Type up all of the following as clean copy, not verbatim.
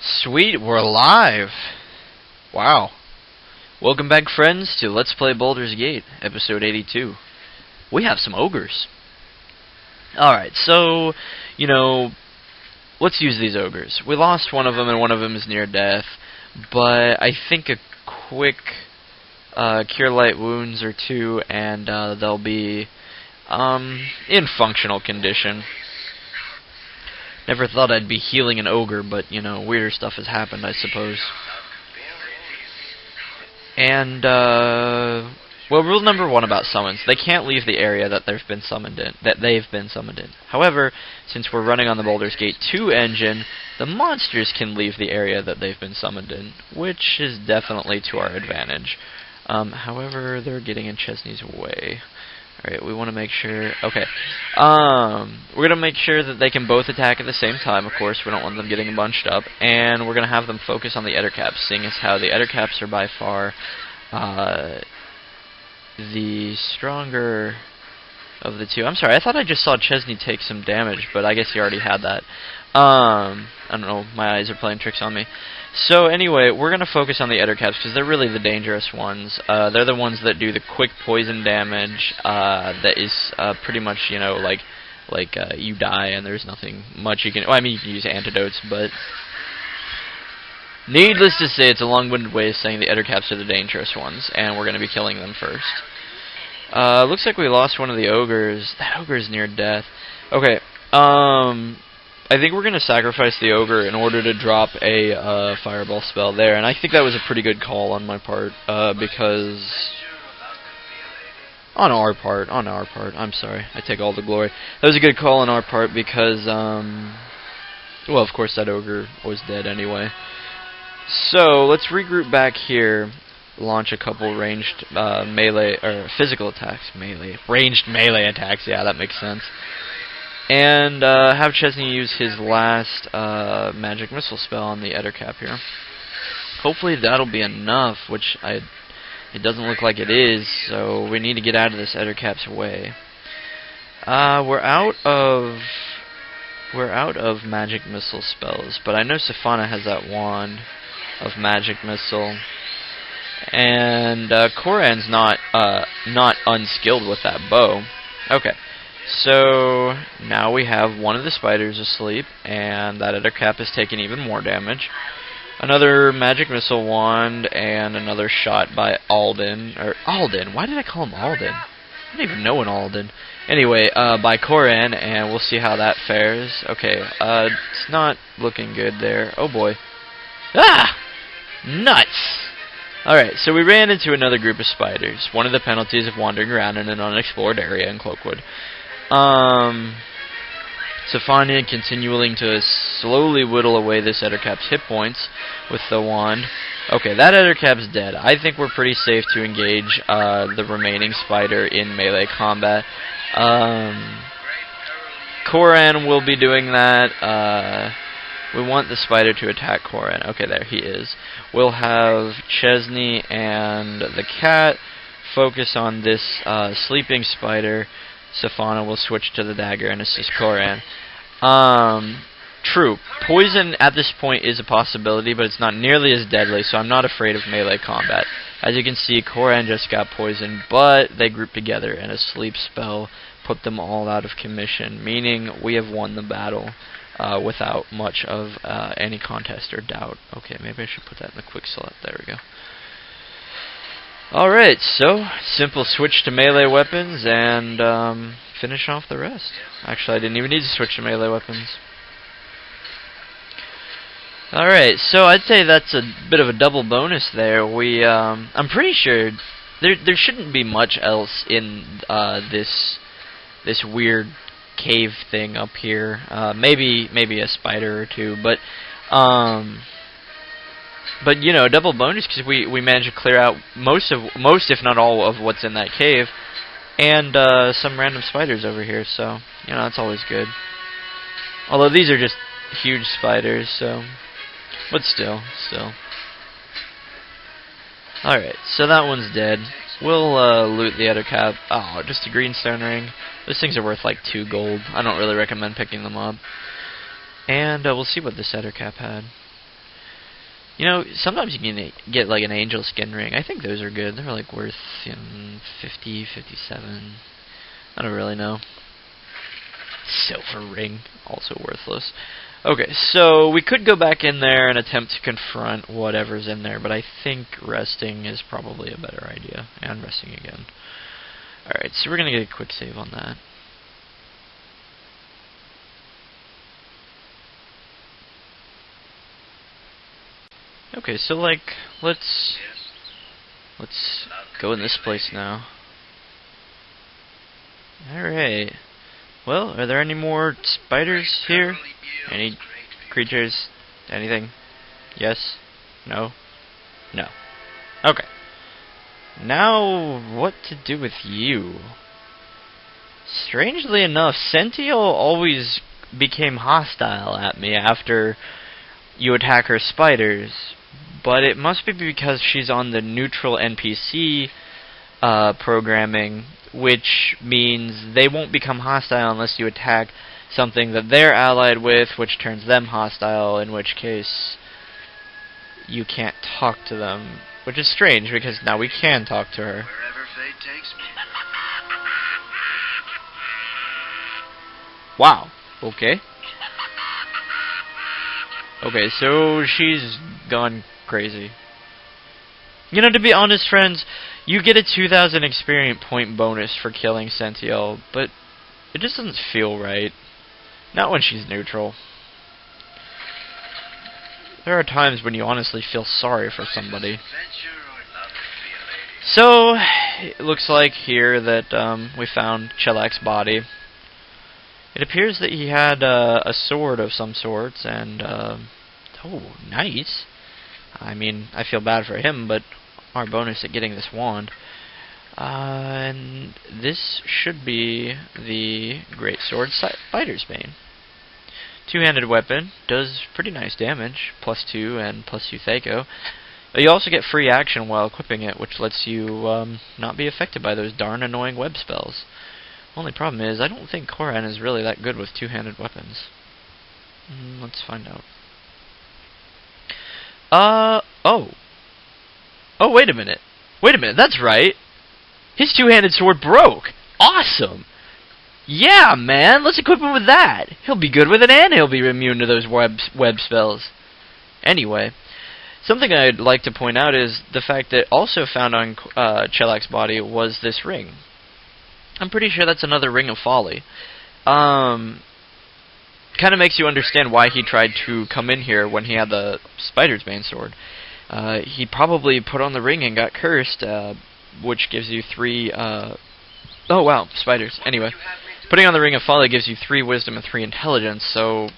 Sweet, we're live! Wow. Welcome back, friends, to Let's Play Baldur's Gate, episode 82. We have some ogres. Alright, so, let's use these ogres. We lost one of them, and one of them is near death, but I think a quick Cure Light Wounds or two, and they'll be in functional condition. Never thought I'd be healing an ogre, but, weirder stuff has happened, I suppose. And, well, rule number one about summons. They can't leave the area that they've been summoned in. However, since we're running on the Baldur's Gate 2 engine, the monsters can leave the area that they've been summoned in, which is definitely to our advantage. However, they're getting in Chezni's way. Alright, we want to make sure... Okay. We're going to make sure that they can both attack at the same time, of course. We don't want them getting bunched up. And we're going to have them focus on the Ettercaps, seeing as how the Ettercaps are by far the stronger of the two. I'm sorry, I thought I just saw Chezni take some damage, but I guess he already had that. I don't know, my eyes are playing tricks on me. So anyway, we're going to focus on the Ettercaps because they're really the dangerous ones. They're the ones that do the quick poison damage that is pretty much, you die and there's nothing much you can... Well, I mean, you can use antidotes, but... Needless to say, it's a long-winded way of saying the Ettercaps are the dangerous ones, and we're going to be killing them first. Looks like we lost one of the ogres. That ogre is near death. Okay, I think we're going to sacrifice the ogre in order to drop a fireball spell there, and I think that was a pretty good call on my part, because... On our part, I'm sorry, I take all the glory. That was a good call on our part because, well, of course that ogre was dead anyway. So, let's regroup back here, launch a couple ranged melee, or physical attacks, ranged melee attacks, yeah, that makes sense. And have Chezni use his last magic missile spell on the Ettercap here. Hopefully that'll be enough, which it doesn't look like it is, so we need to get out of this Ettercap's way. We're out of magic missile spells, but I know Safana has that wand of magic missile, and Koran's not unskilled with that bow. Okay. So, now we have one of the spiders asleep, and that Ettercap has taken even more damage. Another magic missile wand, and another shot by Alden. Or, Alden? Why did I call him Alden? I don't even know an Alden. Anyway, by Koran, and we'll see how that fares. Okay, it's not looking good there. Oh boy. Ah! Nuts! Alright, so we ran into another group of spiders. One of the penalties of wandering around in an unexplored area in Cloakwood. Safania continuing to slowly whittle away this Ettercap's hit points with the wand. Okay, that Ettercap's dead. I think we're pretty safe to engage the remaining spider in melee combat. Koran will be doing that. We want the spider to attack Koran. Okay, there he is. We'll have Chezni and the cat focus on this sleeping spider. Safana will switch to the dagger and assist Koran. True, poison at this point is a possibility, but it's not nearly as deadly, so I'm not afraid of melee combat. As you can see, Koran just got poisoned, but they grouped together, and a sleep spell put them all out of commission, meaning we have won the battle without much of any contest or doubt. Okay, maybe I should put that in the quick select. There we go. Alright, so, simple switch to melee weapons, and finish off the rest. Actually, I didn't even need to switch to melee weapons. Alright, so I'd say that's a bit of a double bonus there. I'm pretty sure there shouldn't be much else in this weird cave thing up here. Maybe a spider or two, but double bonus because we managed to clear out most if not all of what's in that cave, and some random spiders over here. So that's always good. Although these are just huge spiders, so but still. All right, so that one's dead. We'll loot the Ettercap. Oh, just a greenstone ring. Those things are worth like 2 gold. I don't really recommend picking them up. And we'll see what this Ettercap had. You know, sometimes you can get like an angel skin ring. I think those are good. They're like worth 50, 57. I don't really know. Silver ring, also worthless. Okay, so we could go back in there and attempt to confront whatever's in there, but I think resting is probably a better idea. And resting again. Alright, so we're going to get a quick save on that. Okay, so like, let's go in this place now. Alright. Well, are there any more spiders here? Any creatures? Anything? Yes? No? No. Okay. Now, what to do with you? Strangely enough, Sentiel always became hostile at me after you attack her spiders, but it must be because she's on the neutral NPC programming, which means they won't become hostile unless you attack something that they're allied with, which turns them hostile, in which case you can't talk to them, which is strange because now we can talk to her. Wherever fate takes me. Wow. Okay. Okay, so she's gone crazy. You know, to be honest, friends, you get a 2,000 experience point bonus for killing Sentiel, but it just doesn't feel right. Not when she's neutral. There are times when you honestly feel sorry for somebody. So, it looks like here that we found Chelak's body. It appears that he had a sword of some sorts, and, oh, nice. I mean, I feel bad for him, but our bonus at getting this wand. And this should be the Great Sword Spider's Bane. Two-handed weapon, does pretty nice damage, +2 and +2 Thaco. You also get free action while equipping it, which lets you not be affected by those darn annoying web spells. Only problem is, I don't think Koran is really that good with two-handed weapons. Let's find out. Oh. Oh, wait a minute. Wait a minute, that's right. His two-handed sword broke. Awesome. Yeah, man, let's equip him with that. He'll be good with it, and he'll be immune to those web spells. Anyway, something I'd like to point out is the fact that also found on Chelak's body was this ring. I'm pretty sure that's another Ring of Folly. Kind of makes you understand why he tried to come in here when he had the Spider's Bane sword. He probably put on the ring and got cursed, which gives you 3... oh, wow, spiders. Anyway, putting on the Ring of Folly gives you 3 wisdom and 3 intelligence, so...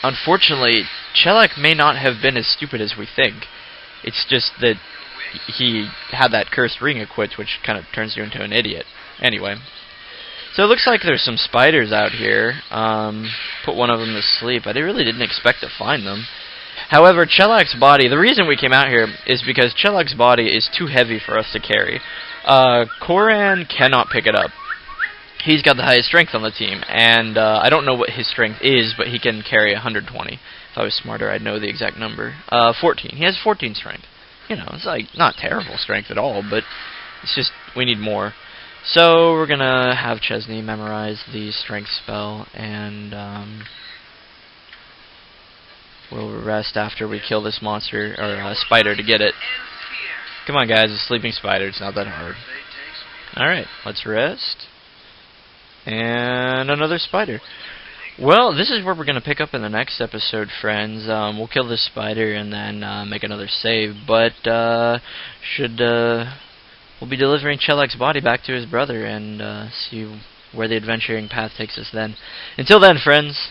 Unfortunately, Chelak may not have been as stupid as we think. It's just that he had that cursed ring equipped, which kind of turns you into an idiot. Anyway. So it looks like there's some spiders out here. Put one of them to sleep. I really didn't expect to find them. However, Chelak's body, the reason we came out here is because Chelak's body is too heavy for us to carry. Koran cannot pick it up. He's got the highest strength on the team, and I don't know what his strength is, but he can carry 120. If I was smarter, I'd know the exact number. 14. He has 14 strength. You know, it's like not terrible strength at all, but it's just we need more. So we're gonna have Chezni memorize the strength spell, and we'll rest after we kill this monster or spider to get it. Come on, guys, a sleeping spider. It's not that hard. All right, let's rest. And another spider. Well, this is where we're going to pick up in the next episode, friends. We'll kill this spider and then make another save. But we'll be delivering Chelak's body back to his brother and see where the adventuring path takes us then. Until then, friends.